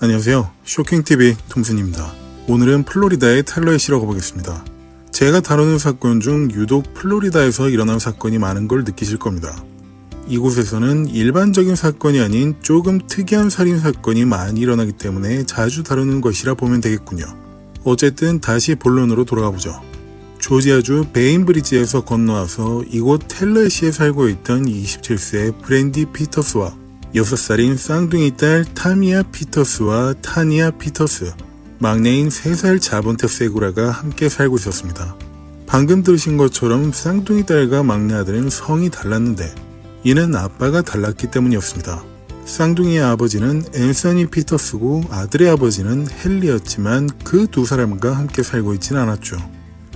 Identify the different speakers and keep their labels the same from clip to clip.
Speaker 1: 안녕하세요. 쇼킹TV 톰슨입니다. 오늘은 플로리다의 텔러에 실어 가보겠습니다. 제가 다루는 사건 중 유독 플로리다에서 일어난 사건이 많은 걸 느끼실 겁니다. 이곳에서는 일반적인 사건이 아닌 조금 특이한 살인사건이 많이 일어나기 때문에 자주 다루는 것이라 보면 되겠군요. 어쨌든 다시 본론으로 돌아가보죠. 조지아주 베인브리지에서 건너와서 이곳 텔러시에 살고 있던 27세 브랜디 피터스와 6살인 쌍둥이 딸 타미아 피터스와 타니아 피터스, 막내인 3살 자본테 세구라가 함께 살고 있었습니다. 방금 들으신 것처럼 쌍둥이 딸과 막내 아들은 성이 달랐는데 이는 아빠가 달랐기 때문이었습니다. 쌍둥이의 아버지는 앤서니 피터스고 아들의 아버지는 헨리였지만 그 두 사람과 함께 살고 있지는 않았죠.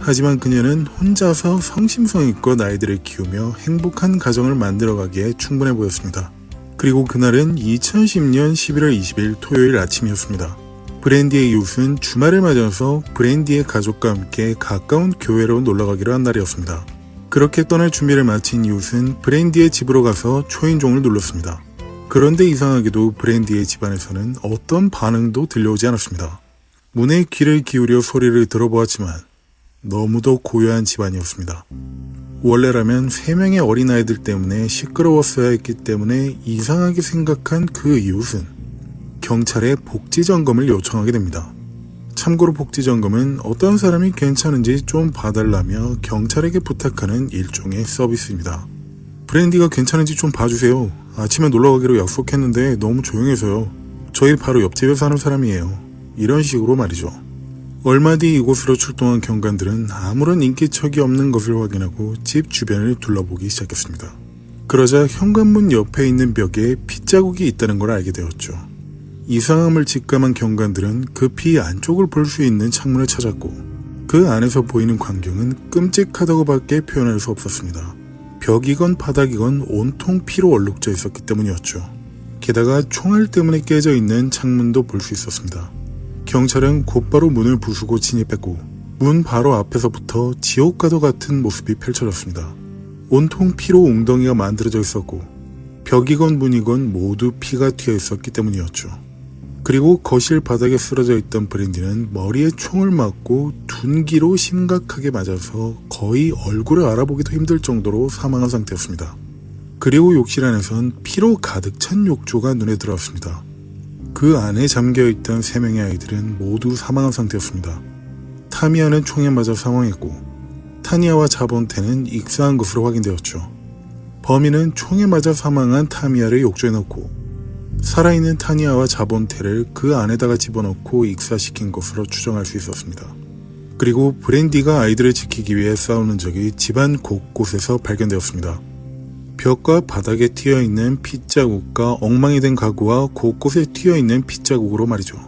Speaker 1: 하지만 그녀는 혼자서 성심성의껏 아이들을 키우며 행복한 가정을 만들어가기에 충분해 보였습니다. 그리고 그날은 2010년 11월 20일 토요일 아침이었습니다. 브랜디의 이웃은 주말을 맞아서 브랜디의 가족과 함께 가까운 교회로 놀러가기로 한 날이었습니다. 그렇게 떠날 준비를 마친 이웃은 브랜디의 집으로 가서 초인종을 눌렀습니다. 그런데 이상하게도 브랜디의 집안에서는 어떤 반응도 들려오지 않았습니다. 문에 귀를 기울여 소리를 들어보았지만 너무도 고요한 집안이었습니다. 원래라면 3명의 어린아이들 때문에 시끄러웠어야 했기 때문에 이상하게 생각한 그 이웃은 경찰에 복지점검을 요청하게 됩니다. 참고로 복지점검은 어떤 사람이 괜찮은지 좀 봐달라며 경찰에게 부탁하는 일종의 서비스입니다. 브랜디가 괜찮은지 좀 봐주세요. 아침에 놀러가기로 약속했는데 너무 조용해서요. 저희 바로 옆집에 사는 사람이에요. 이런 식으로 말이죠. 얼마 뒤 이곳으로 출동한 경관들은 아무런 인기척이 없는 것을 확인하고 집 주변을 둘러보기 시작했습니다. 그러자 현관문 옆에 있는 벽에 핏자국이 있다는 걸 알게 되었죠. 이상함을 직감한 경관들은 급히 안쪽을 볼 수 있는 창문을 찾았고 그 안에서 보이는 광경은 끔찍하다고 밖에 표현할 수 없었습니다. 벽이건 바닥이건 온통 피로 얼룩져 있었기 때문이었죠. 게다가 총알 때문에 깨져 있는 창문도 볼 수 있었습니다. 경찰은 곧바로 문을 부수고 진입했고 문 바로 앞에서부터 지옥과도 같은 모습이 펼쳐졌습니다. 온통 피로 웅덩이가 만들어져 있었고 벽이건 문이건 모두 피가 튀어 있었기 때문이었죠. 그리고 거실 바닥에 쓰러져 있던 브랜디는 머리에 총을 맞고 둔기로 심각하게 맞아서 거의 얼굴을 알아보기도 힘들 정도로 사망한 상태였습니다. 그리고 욕실 안에선 피로 가득 찬 욕조가 눈에 들어왔습니다. 그 안에 잠겨있던 3명의 아이들은 모두 사망한 상태였습니다. 타미아는 총에 맞아 사망했고 타니아와 자본테는 익사한 것으로 확인되었죠. 범인은 총에 맞아 사망한 타미아를 욕조에 넣고 살아있는 타니아와 자본테를 그 안에다가 집어넣고 익사시킨 것으로 추정할 수 있었습니다. 그리고 브랜디가 아이들을 지키기 위해 싸우는 적이 집안 곳곳에서 발견되었습니다. 벽과 바닥에 튀어있는 핏자국과 엉망이 된 가구와 곳곳에 튀어있는 핏자국으로 말이죠.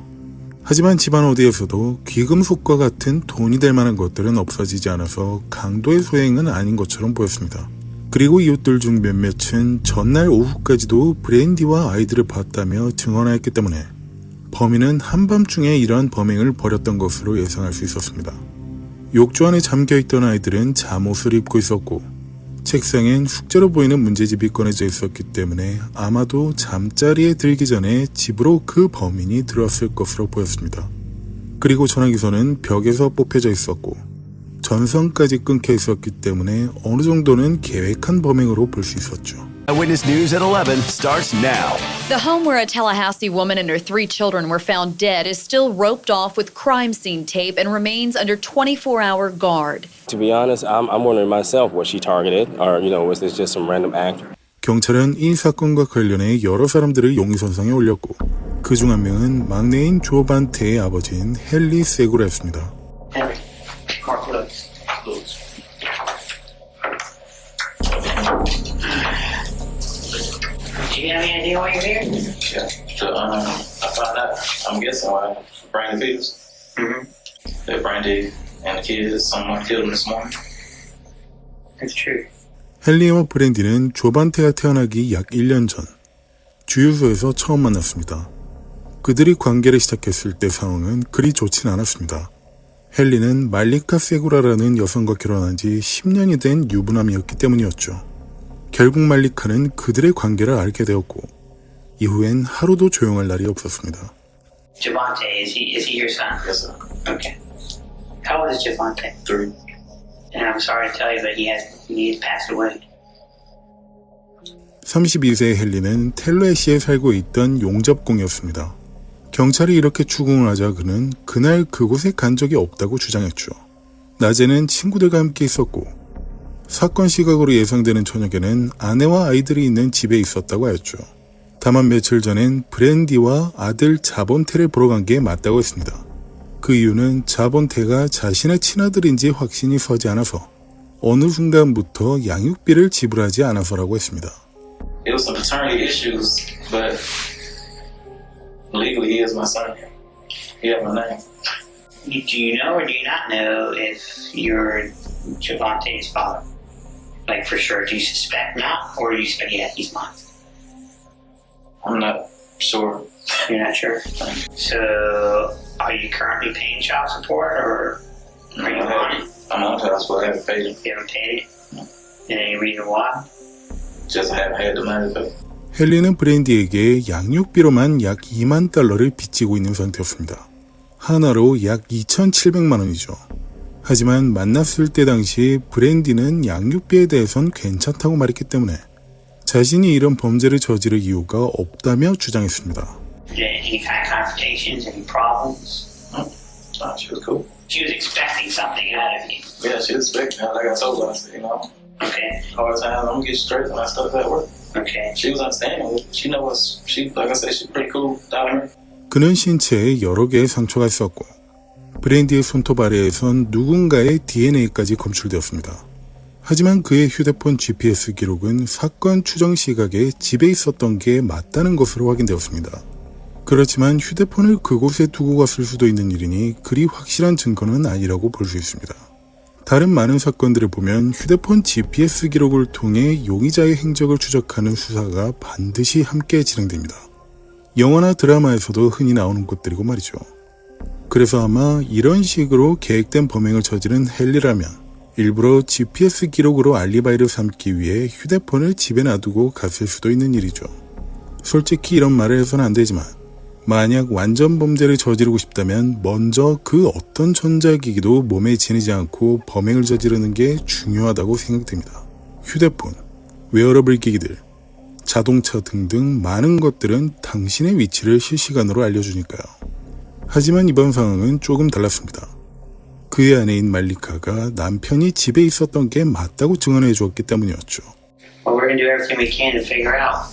Speaker 1: 하지만 집안 어디에서도 귀금속과 같은 돈이 될 만한 것들은 없어지지 않아서 강도의 소행은 아닌 것처럼 보였습니다. 그리고 이웃들 중 몇몇은 전날 오후까지도 브랜디와 아이들을 봤다며 증언하였기 때문에 범인은 한밤중에 이러한 범행을 벌였던 것으로 예상할 수 있었습니다. 욕조 안에 잠겨있던 아이들은 잠옷을 입고 있었고 책상엔 숙제로 보이는 문제집이 꺼내져 있었기 때문에 아마도 잠자리에 들기 전에 집으로 그 범인이 들어왔을 것으로 보였습니다. 그리고 전화기선은 벽에서 뽑혀져 있었고 전선까지 끊겨 있었기 때문에 어느 정도는 계획한 범행으로 볼 수 있었죠.
Speaker 2: Eyewitness News at 11 starts now.
Speaker 3: The home where a Tallahassee woman and her 3 children were found dead is still roped off with crime scene tape and remains under 24-hour guard.
Speaker 4: To be honest, I'm wondering myself, was she targeted or, was this just some random act?
Speaker 1: 경찰은 이 사건과 관련해 여러 사람들을 용의선상에 올렸고 그 중 한 명은 막내인 조반테의 아버지인 헨리 세구라였습니다.
Speaker 5: Do you have any idea why you're here?
Speaker 6: Yeah. So, I found out, I'm guessing why Brandy Peters. That Brandy and the kids, someone killed him this morning.
Speaker 5: It's true.
Speaker 1: 헨리와 브랜디는 조반테가 태어나기 약 1년 전 주유소에서 처음 만났습니다. 그들이 관계를 시작했을 때 상황은 그리 좋진 않았습니다. 헨리는 말리카 세구라라는 여성과 결혼한 지 10년이 된 유부남이었기 때문이었죠. 결국 말리카는 그들의 관계를 알게 되었고 이후엔 하루도 조용할 날이 없었습니다.
Speaker 5: Javante, is he your son?
Speaker 6: Yes, sir.
Speaker 5: Okay. How old is Javante?
Speaker 6: 3.
Speaker 5: And I'm sorry to tell you, but he has passed away.
Speaker 1: 32세의 헨리는 텔러에시에 살고 있던 용접공이었습니다. 경찰이 이렇게 추궁을 하자 그는 그날 그곳에 간 적이 없다고 주장했죠. 낮에는 친구들과 함께 있었고 사건 시각으로 예상되는 저녁에는 아내와 아이들이 있는 집에 있었다고 하였죠. 다만 며칠 전엔 브랜디와 아들 자본테를 보러 간 게 맞다고 했습니다. 그 이유는 자본테가 자신의 친아들인지 확신이 서지 않아서 어느 순간부터 양육비를 지불하지 않아서라고 했습니다.
Speaker 6: It was some paternity issues, but legally he is my son. He has my name.
Speaker 5: Do you know or do you not know if you're Javante's father? Like for sure, do you suspect not, or do you suspect he's not?
Speaker 6: I'm not sure.
Speaker 5: You're not sure. So, are you currently paying child support, or are you on it?
Speaker 6: I'm on child support. I haven't paid it.
Speaker 5: You haven't paid it. And any reason why?
Speaker 6: Just haven't had the money to pay.
Speaker 1: 헨리는 브랜디에게 양육비로만 약 2만 달러를 빚지고 있는 상태였습니다. 하나로 약 2,700만 원이죠. 하지만 만났을 때 당시 브랜디는 양육비에 대해선 괜찮다고 말했기 때문에 자신이 이런 범죄를 저지를 이유가 없다며 주장했습니다.
Speaker 5: Any kind of confrontations, any problems?
Speaker 6: She was cool.
Speaker 5: She was expecting something out of you.
Speaker 6: Yeah, she was expecting me. Like I told her, I said,
Speaker 5: Okay.
Speaker 6: all the time, I'm gonna get straight when I start at work.
Speaker 5: Okay.
Speaker 6: She was understanding. She knows like I said, she's pretty cool down here.
Speaker 1: 그는 신체에 여러 개의 상처가 있었고 브랜디의 손톱 아래에선 누군가의 DNA까지 검출되었습니다. 하지만 그의 휴대폰 GPS 기록은 사건 추정 시각에 집에 있었던 게 맞다는 것으로 확인되었습니다. 그렇지만 휴대폰을 그곳에 두고 갔을 수도 있는 일이니 그리 확실한 증거는 아니라고 볼 수 있습니다. 다른 많은 사건들을 보면 휴대폰 GPS 기록을 통해 용의자의 행적을 추적하는 수사가 반드시 함께 진행됩니다. 영화나 드라마에서도 흔히 나오는 것들이고 말이죠. 그래서 아마 이런 식으로 계획된 범행을 저지른 헨리라면 일부러 GPS 기록으로 알리바이를 삼기 위해 휴대폰을 집에 놔두고 갔을 수도 있는 일이죠. 솔직히 이런 말을 해서는 안 되지만 만약 완전 범죄를 저지르고 싶다면 먼저 그 어떤 전자기기도 몸에 지니지 않고 범행을 저지르는 게 중요하다고 생각됩니다. 휴대폰, 웨어러블 기기들, 자동차 등등 많은 것들은 당신의 위치를 실시간으로 알려주니까요. 하지만 이번 상황은 조금 달랐습니다. 그의 아내인 말리카가 남편이 집에 있었던 게 맞다고 증언해 주었기 때문이었죠.
Speaker 5: Well, we're going to do everything we can to figure out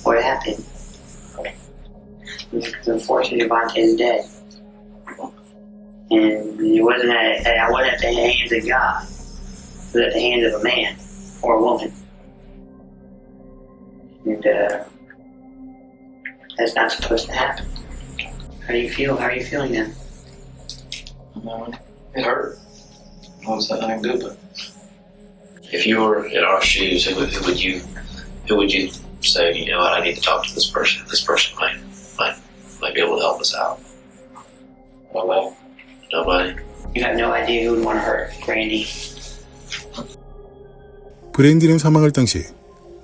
Speaker 5: what happened. Because unfortunately, Javante is dead. And it wasn't at the hands of God. It was at the hands of a man or a woman. And that's not supposed to happen. How do you feel? How are you feeling now?
Speaker 6: It hurt. I was not good, but
Speaker 7: If you were in our shoes, who would you say, you know what, I need to talk to this person. This person might be able to help us out.
Speaker 6: nobody.
Speaker 7: Nobody?
Speaker 5: You have no idea who would want to hurt Brandy.
Speaker 1: 브랜디는 사망할 당시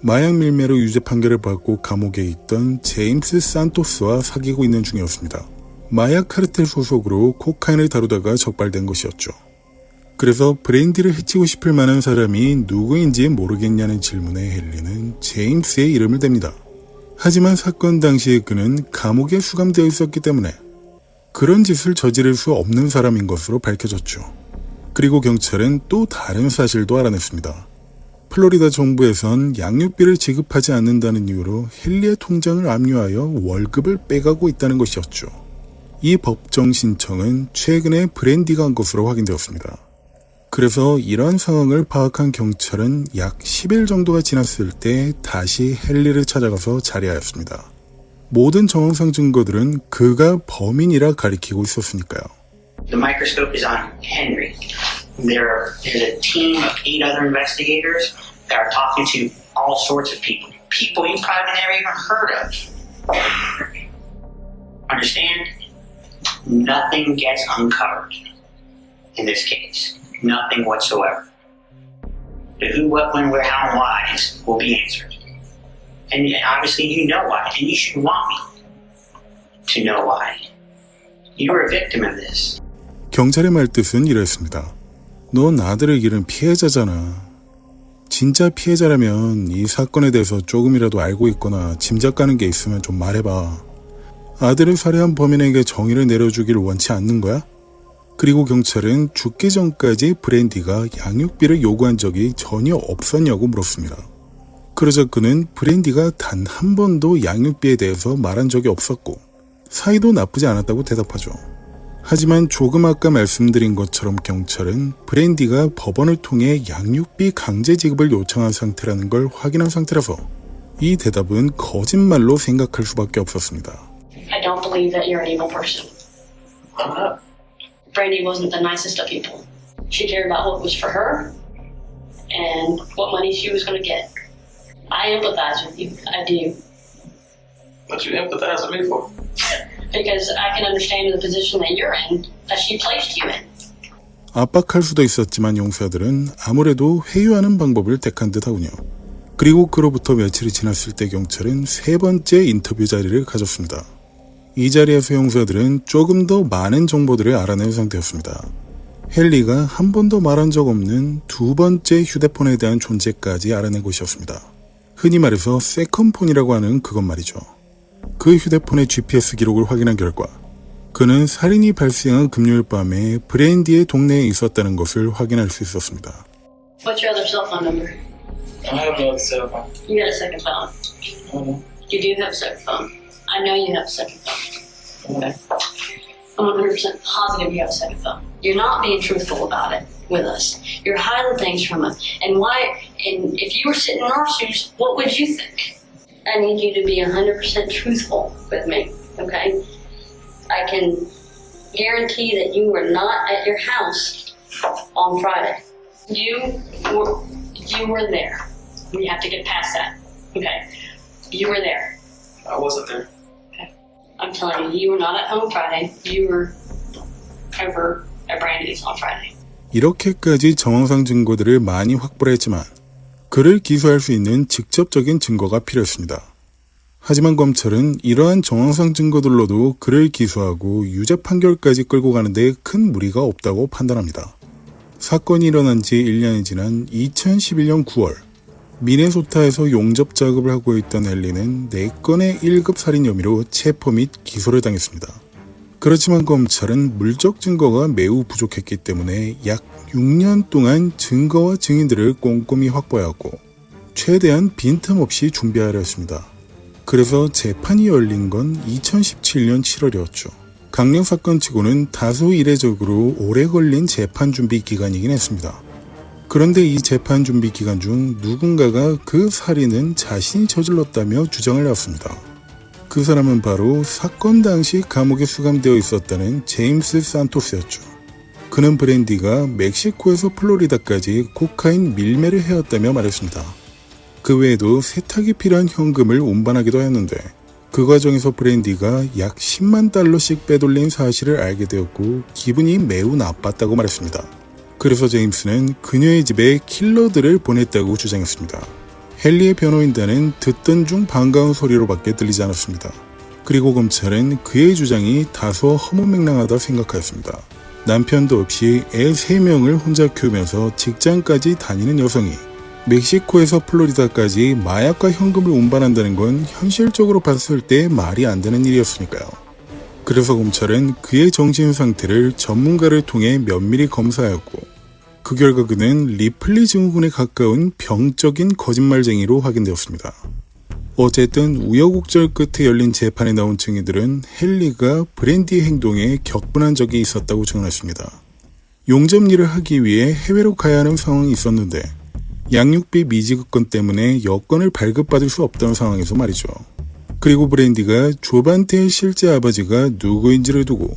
Speaker 1: 마약 밀매로 유죄 판결을 받고 감옥에 있던 제임스 산토스와 사귀고 있는 중이었습니다. 마약 카르텔 소속으로 코카인을 다루다가 적발된 것이었죠. 그래서 브랜디를 해치고 싶을 만한 사람이 누구인지 모르겠냐는 질문에 헨리는 제임스의 이름을 댑니다. 하지만 사건 당시에 그는 감옥에 수감되어 있었기 때문에 그런 짓을 저지를 수 없는 사람인 것으로 밝혀졌죠. 그리고 경찰은 또 다른 사실도 알아냈습니다. 플로리다 정부에선 양육비를 지급하지 않는다는 이유로 헨리의 통장을 압류하여 월급을 빼가고 있다는 것이었죠. 이 법정 신청은 최근에 브랜디가 한 것으로 확인되었습니다. 그래서 이러한 상황을 파악한 경찰은 약 10일 정도가 지났을 때 다시 헨리를 찾아가서 자리하였습니다. 모든 정황상 증거들은 그가 범인이라 가리키고 있었으니까요.
Speaker 5: The microscope is on Henry. There's a team of 8 other investigators that are talking to all sorts of people. People you probably never even heard of. Understand? Nothing gets uncovered. in this case. Nothing whatsoever. The who, what, when, where, how, and why will be answered. And obviously you know why, and you should want me to know why. You were a victim of this.
Speaker 1: 경찰의 말뜻은 이랬습니다. 넌 아들을 잃은 피해자잖아. 진짜 피해자라면 이 사건에 대해서 조금이라도 알고 있거나 짐작가는 게 있으면 좀 말해봐. 아들을 살해한 범인에게 정의를 내려주길 원치 않는 거야? 그리고 경찰은 죽기 전까지 브랜디가 양육비를 요구한 적이 전혀 없었냐고 물었습니다. 그러자 그는 브랜디가 단 한 번도 양육비에 대해서 말한 적이 없었고 사이도 나쁘지 않았다고 대답하죠. 하지만 조금 아까 말씀드린 것처럼 경찰은 브랜디가 법원을 통해 양육비 강제 지급을 요청한 상태라는 걸 확인한 상태라서 이 대답은 거짓말로 생각할 수밖에 없었습니다.
Speaker 8: I don't believe that you're an evil person. Brandy wasn't the nicest of people. She cared about what was for her and what money she was going to get. I empathize with you. I do.
Speaker 6: What you empathize with me for?
Speaker 8: Because I can understand the position that you're in, that she placed you in.
Speaker 1: 압박할 수도 있었지만 용사들은 아무래도 회유하는 방법을 택한 듯하군요. 그리고 그로부터 며칠이 지났을 때 경찰은 세 번째 인터뷰 자리를 가졌습니다. 이 자리에서 용사들은 조금 더 많은 정보들을 알아낸 상태였습니다. 헨리가 한 번도 말한 적 없는 두 번째 휴대폰에 대한 존재까지 알아낸 것이었습니다. 흔히 말해서 세컨폰이라고 하는 그것 말이죠. 그 휴대폰의 GPS 기록을 확인한 결과 그는 살인이 발생한 금요일 밤에 브랜디의 동네에 있었다는 것을 확인할 수 있었습니다.
Speaker 8: What's your other cell phone number?
Speaker 6: I have no other cell phone.
Speaker 8: You got a second phone. You do have a second phone. I know you have a second phone. Okay. I'm 100% positive you have a second phone. You're not being truthful about it with us. You're hiding things from us. And if you were sitting in our shoes, what would you think? I need you to be 100% truthful with me, okay? I can guarantee that you were not at your house on Friday. You were there. We have to get past that, okay? You were there.
Speaker 6: I wasn't there.
Speaker 8: Okay. I'm telling you, you were not at home Friday. You were over at Brandy's on Friday.
Speaker 1: 이렇게까지 정황상 증거들을 많이 확보를 했지만 그를 기소할 수 있는 직접적인 증거가 필요했습니다. 하지만 검찰은 이러한 정황상 증거들로도 그를 기소하고 유죄 판결까지 끌고 가는데 큰 무리가 없다고 판단합니다. 사건이 일어난 지 1년이 지난 2011년 9월 미네소타에서 용접 작업을 하고 있던 엘리는 4건의 1급 살인 혐의로 체포 및 기소를 당했습니다. 그렇지만 검찰은 물적 증거가 매우 부족했기 때문에 약 6년 동안 증거와 증인들을 꼼꼼히 확보해왔고 최대한 빈틈없이 준비하려 했습니다. 그래서 재판이 열린 건 2017년 7월이었죠. 강력 사건치고는 다소 이례적으로 오래 걸린 재판 준비 기간이긴 했습니다. 그런데 이 재판 준비 기간 중 누군가가 그 살인은 자신이 저질렀다며 주장을 해왔습니다. 그 사람은 바로 사건 당시 감옥에 수감되어 있었다는 제임스 산토스였죠. 그는 브랜디가 멕시코에서 플로리다까지 코카인 밀매를 해왔다며 말했습니다. 그 외에도 세탁이 필요한 현금을 운반하기도 했는데 그 과정에서 브랜디가 약 10만 달러씩 빼돌린 사실을 알게 되었고 기분이 매우 나빴다고 말했습니다. 그래서 제임스는 그녀의 집에 킬러들을 보냈다고 주장했습니다. 헨리의 변호인단은 듣던 중 반가운 소리로밖에 들리지 않았습니다. 그리고 검찰은 그의 주장이 다소 허무맹랑하다 생각하였습니다. 남편도 없이 애 3명을 혼자 키우면서 직장까지 다니는 여성이 멕시코에서 플로리다까지 마약과 현금을 운반한다는 건 현실적으로 봤을 때 말이 안 되는 일이었으니까요. 그래서 검찰은 그의 정신 상태를 전문가를 통해 면밀히 검사하였고 그 결과 그는 리플리 증후군에 가까운 병적인 거짓말쟁이로 확인되었습니다. 어쨌든 우여곡절 끝에 열린 재판에 나온 증인들은 헨리가 브랜디의 행동에 격분한 적이 있었다고 증언했습니다. 용접 일을 하기 위해 해외로 가야 하는 상황이 있었는데 양육비 미지급건 때문에 여권을 발급받을 수 없던 상황에서 말이죠. 그리고 브랜디가 조반테의 실제 아버지가 누구인지를 두고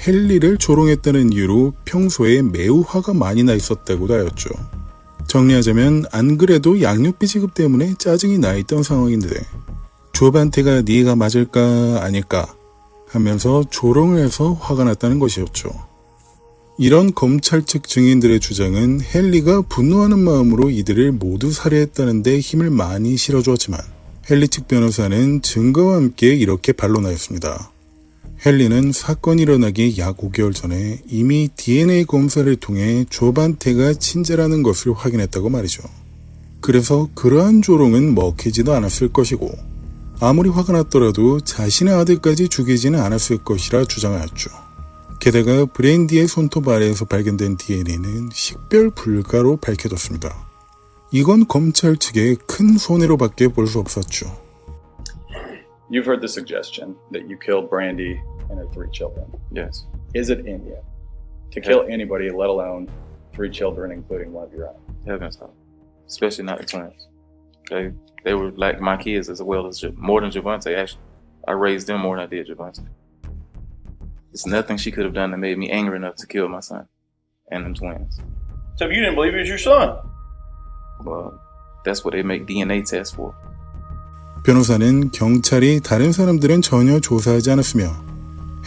Speaker 1: 헨리를 조롱했다는 이유로 평소에 매우 화가 많이 나 있었다고도 하였죠. 정리하자면 안 그래도 양육비 지급 때문에 짜증이 나 있던 상황인데 조반테가 네가 맞을까 아닐까 하면서 조롱을 해서 화가 났다는 것이었죠. 이런 검찰 측 증인들의 주장은 헨리가 분노하는 마음으로 이들을 모두 살해했다는 데 힘을 많이 실어주었지만 헨리 측 변호사는 증거와 함께 이렇게 반론하였습니다. 헨리는 사건이 일어나기 약 5개월 전에 이미 DNA 검사를 통해 조반테가 친자라는 것을 확인했다고 말이죠. 그래서 그러한 조롱은 먹히지도 않았을 것이고 아무리 화가 났더라도 자신의 아들까지 죽이지는 않았을 것이라 주장하였죠. 게다가 브랜디의 손톱 아래에서 발견된 DNA는 식별 불가로 밝혀졌습니다. 이건 검찰 측의 큰 손해로밖에 볼 수 없었죠.
Speaker 9: You've heard the suggestion that you killed Brandy and her 3 children.
Speaker 6: Yes.
Speaker 9: Is it in you to kill anybody, let alone 3 children, including one of your own?
Speaker 6: Heavens no. Especially not the twins. They were like my kids as well as more than Javante. Actually, I raised them more than I did Javante. It's nothing she could have done that made me angry enough to kill my son and them twins.
Speaker 10: So you didn't believe it was your son?
Speaker 6: Well, that's what they make DNA tests for.
Speaker 1: 변호사는 경찰이 다른 사람들은 전혀 조사하지 않았으며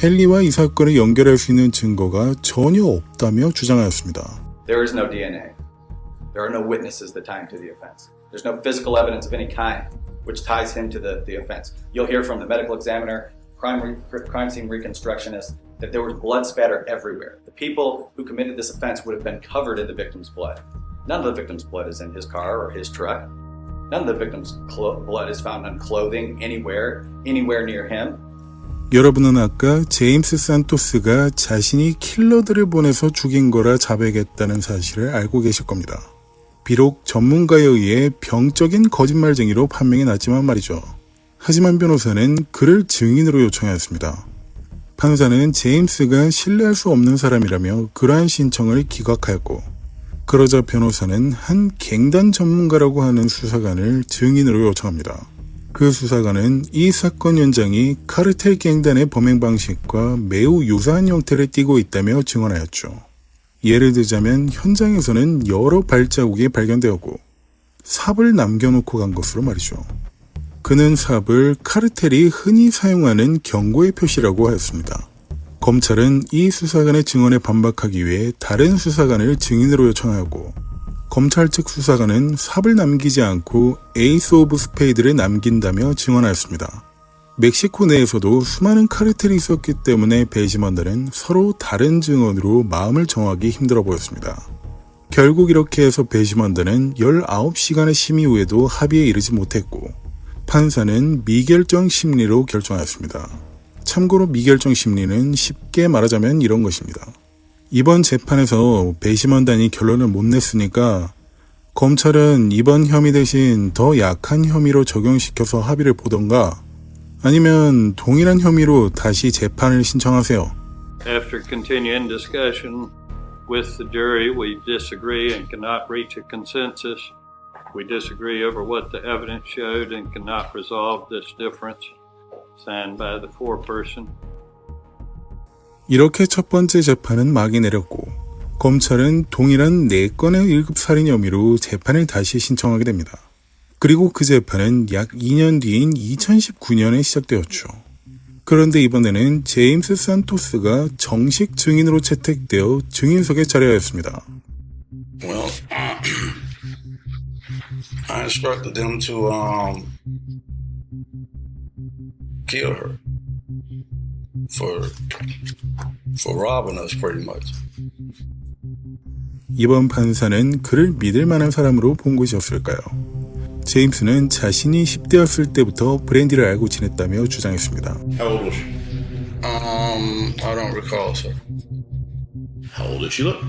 Speaker 1: 헨리와 이 사건을 연결할 수 있는 증거가 전혀 없다며 주장하였습니다.
Speaker 11: There is no DNA. There are no witnesses that tie him to the offense. There's no physical evidence of any kind which ties him to the offense. You'll hear from the medical examiner, crime scene reconstructionist, that there was blood spatter everywhere. The people who committed this offense would have been covered in the victim's blood. None of the victim's blood is in his car or his truck. None of the victim's blood is found on clothing anywhere near him.
Speaker 1: 여러분은 아까 제임스 산토스가 자신이 킬러들을 보내서 죽인 거라 자백했다는 사실을 알고 계실 겁니다. 비록 전문가에 의해 병적인 거짓말쟁이로 판명이 났지만 말이죠. 하지만 변호사는 그를 증인으로 요청하였습니다. 판사는 제임스가 신뢰할 수 없는 사람이라며 그러한 신청을 기각하였고 그러자 변호사는 한 갱단 전문가라고 하는 수사관을 증인으로 요청합니다. 그 수사관은 이 사건 현장이 카르텔 갱단의 범행 방식과 매우 유사한 형태를 띠고 있다며 증언하였죠. 예를 들자면 현장에서는 여러 발자국이 발견되었고 삽을 남겨놓고 간 것으로 말이죠. 그는 삽을 카르텔이 흔히 사용하는 경고의 표시라고 하였습니다. 검찰은 이 수사관의 증언에 반박하기 위해 다른 수사관을 증인으로 요청하고 검찰 측 수사관은 삽을 남기지 않고 에이스 오브 스페이드를 남긴다며 증언하였습니다. 멕시코 내에서도 수많은 카르텔이 있었기 때문에 배심원들은 서로 다른 증언으로 마음을 정하기 힘들어 보였습니다. 결국 이렇게 해서 배심원들은 19시간의 심의 후에도 합의에 이르지 못했고 판사는 미결정 심리로 결정하였습니다. 참고로 미결정 심리는 쉽게 말하자면 이런 것입니다. 이번 재판에서 배심원단이 결론을 못 냈으니까 검찰은 이번 혐의 대신 더 약한 혐의로 적용시켜서 합의를 보던가 아니면 동일한 혐의로 다시 재판을 신청하세요.
Speaker 10: After continuing discussion with the jury, we disagree and cannot reach a consensus. We disagree over what the evidence showed and cannot resolve this difference. Signed by the foreperson.
Speaker 1: 이렇게 첫 번째 재판은 막이 내렸고 검찰은 동일한 4건의 1급 살인 혐의로 재판을 다시 신청하게 됩니다. 그리고 그 재판은 약 2년 뒤인 2019년에 시작되었죠. 그런데 이번에는 제임스 산토스가 정식 증인으로 채택되어 증인석에 자리하였습니다.
Speaker 12: Well, I instructed them to kill her for robbing us, pretty much.
Speaker 1: 이번 판사는 그를 믿을 만한 사람으로 본 것이었을까요? 제임스는 자신이 10대였을 때부터 브랜디를 알고 지냈다며 주장했습니다.
Speaker 13: How old was she?
Speaker 12: I don't recall, sir.
Speaker 13: How old did she look?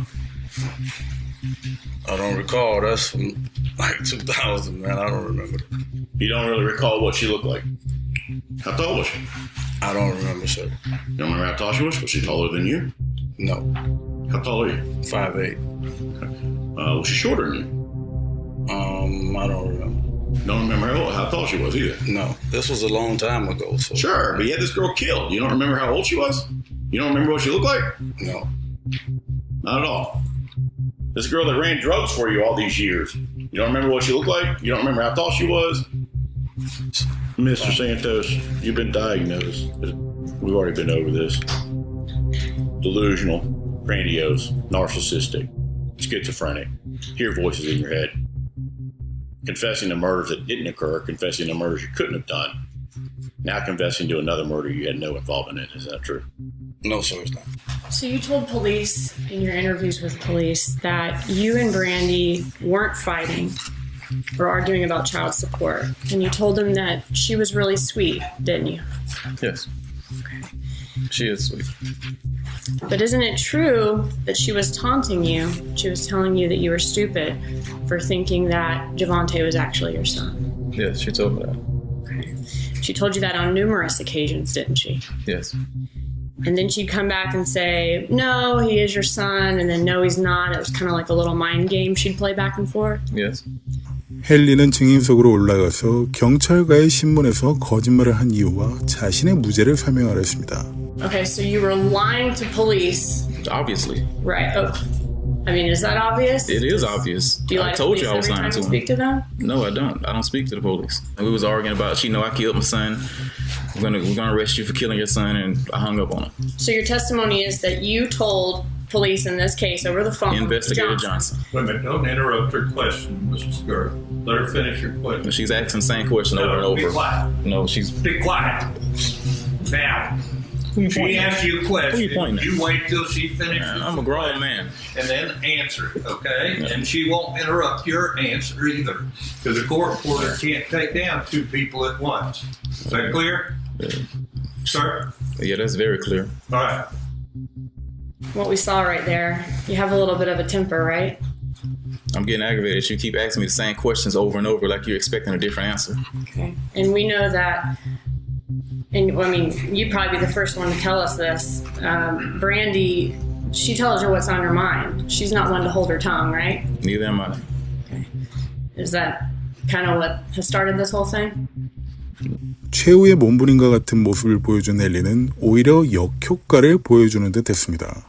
Speaker 12: I don't recall. That's from like 2000, man. I don't remember.
Speaker 13: You don't really recall what she looked like? How tall was she?
Speaker 12: I don't remember, sir.
Speaker 13: You don't remember how tall she was? Was she taller than you?
Speaker 12: No.
Speaker 13: How tall are you?
Speaker 12: 5'8".
Speaker 13: Okay. Was she shorter than you?
Speaker 12: I don't remember.
Speaker 13: Don't remember how tall she was either?
Speaker 12: No. This was a long time ago, so.
Speaker 13: Sure, but you had this girl killed. You don't remember how old she was? You don't remember what she looked like?
Speaker 12: No.
Speaker 13: Not at all. This girl that ran drugs for you all these years. You don't remember what she looked like? You don't remember how tall she was? Mr. Santos, you've been diagnosed. We've already been over this. Delusional. grandiose, narcissistic, schizophrenic, hear voices in your head, confessing to murders that didn't occur, confessing to murders you couldn't have done, now confessing to another murder you had no involvement in. Is that true?
Speaker 12: No, sir, it's not.
Speaker 14: So you told police in your interviews with police that you and Brandy weren't fighting or arguing about child support. And you told them that she was really sweet, didn't you?
Speaker 6: Yes. She is sweet.
Speaker 14: But isn't it true that she was taunting you? She was telling you that you were stupid for thinking that Javante was actually your son.
Speaker 6: Yes, she told me that.
Speaker 14: Okay. She told you that on numerous occasions, didn't she?
Speaker 6: Yes.
Speaker 14: And then she'd come back and say, no, he is your son, and then no, he's not. It was kind of like a little mind game she'd play back and forth.
Speaker 6: Yes.
Speaker 1: 헨리는 증인석으로 올라가서 경찰과의 신문에서 거짓말을 한 이유와 자신의 무죄를 설명하려 했습니다.
Speaker 14: Okay, so you were lying to police.
Speaker 6: Obviously.
Speaker 14: Right. Oh. I mean, is that obvious?
Speaker 6: It is obvious.
Speaker 14: Do you lie
Speaker 6: I
Speaker 14: to
Speaker 6: told
Speaker 14: police
Speaker 6: you I was
Speaker 14: every
Speaker 6: lying
Speaker 14: time
Speaker 6: to
Speaker 14: you speak to them?
Speaker 6: No, I don't. I don't speak to the police. We was arguing about, she know I killed my son. We're gonna arrest you for killing your son, and I hung up on her.
Speaker 14: So your testimony is that you told police in this case over the phone.
Speaker 6: Investigator Johnson.
Speaker 10: Wait a minute, don't interrupt her question, Mr. Skirt. Let her finish her question.
Speaker 6: She's asking the same question over and over.
Speaker 10: Be quiet.
Speaker 6: No, she's...
Speaker 10: Be quiet. Now, she asks you a question.
Speaker 6: Who you pointing at?
Speaker 10: You wait till she finishes.
Speaker 6: I'm a grown man.
Speaker 10: And then answer it, okay? And she won't interrupt your answer either. Because a court reporter can't take down two people at once. Is that clear? Sir?
Speaker 6: Yeah, that's very clear.
Speaker 10: All right.
Speaker 14: What we saw right there, you have a little bit of a temper, right?
Speaker 6: I'm getting aggravated. You keep asking me the same questions over and over like you're expecting a different answer.
Speaker 14: Okay. And we know that, and I mean, you'd probably be the first one to tell us this. Brandy, she tells you what's on her mind. She's not one to hold her tongue, right?
Speaker 6: Neither am I.
Speaker 14: Okay. Is that kind of what has started this whole thing?
Speaker 1: 최후의 몸부림과 같은 모습을 보여준 헨리는 오히려 역효과를 보여주는 듯 했습니다.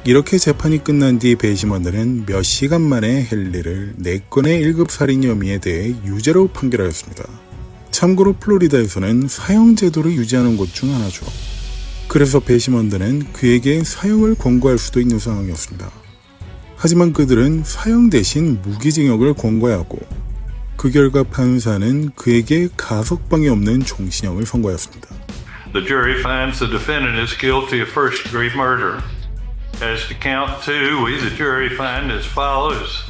Speaker 1: 이렇게 재판이 끝난 뒤 배심원들은 몇 시간 만에 헨리를 4건의 1급 살인 혐의에 대해 유죄로 판결하였습니다. 참고로 플로리다에서는 사형 제도를 유지하는 곳 중 하나죠. 그래서 배심원들은 그에게 사형을 권고할 수도 있는 상황이었습니다. 하지만 그들은 사형 대신 무기징역을 권고해야 하고 그 결과 판사는 그에게 가석방이 없는 종신형을 선고하였습니다.
Speaker 10: The jury finds the defendant is guilty of first-degree murder. As to count two, we, the jury, find as follows.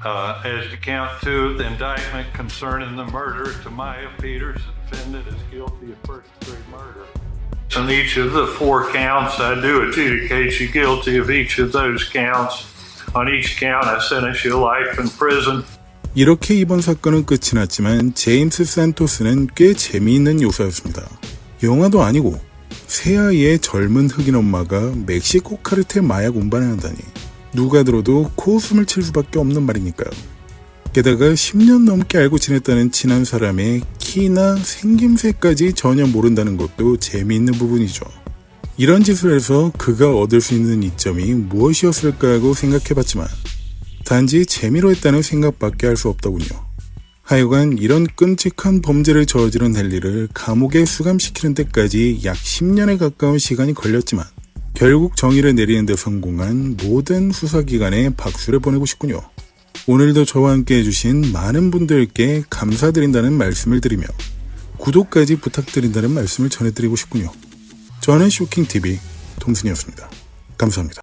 Speaker 10: As to count two of the indictment concerning the murder to Maya Peters, the defendant is guilty of first-degree murder. On each of the 4 counts, I do adjudicate you guilty of each of those counts. On each count, I sentence you life in prison.
Speaker 1: 이렇게 이번 사건은 끝이 났지만 제임스 산토스는 꽤 재미있는 요소였습니다. 영화도 아니고 새아이의 젊은 흑인 엄마가 멕시코 카르텔 마약 운반을 한다니 누가 들어도 코웃음을 칠 수밖에 없는 말이니까요. 게다가 10년 넘게 알고 지냈다는 친한 사람의 키나 생김새까지 전혀 모른다는 것도 재미있는 부분이죠. 이런 짓을 해서 그가 얻을 수 있는 이점이 무엇이었을까 하고 생각해봤지만 단지 재미로 했다는 생각밖에 할 수 없더군요. 하여간 이런 끔찍한 범죄를 저지른 헨리를 감옥에 수감시키는 데까지 약 10년에 가까운 시간이 걸렸지만 결국 정의를 내리는 데 성공한 모든 수사기관에 박수를 보내고 싶군요. 오늘도 저와 함께 해주신 많은 분들께 감사드린다는 말씀을 드리며 구독까지 부탁드린다는 말씀을 전해드리고 싶군요. 저는 쇼킹TV 통순이었습니다. 감사합니다.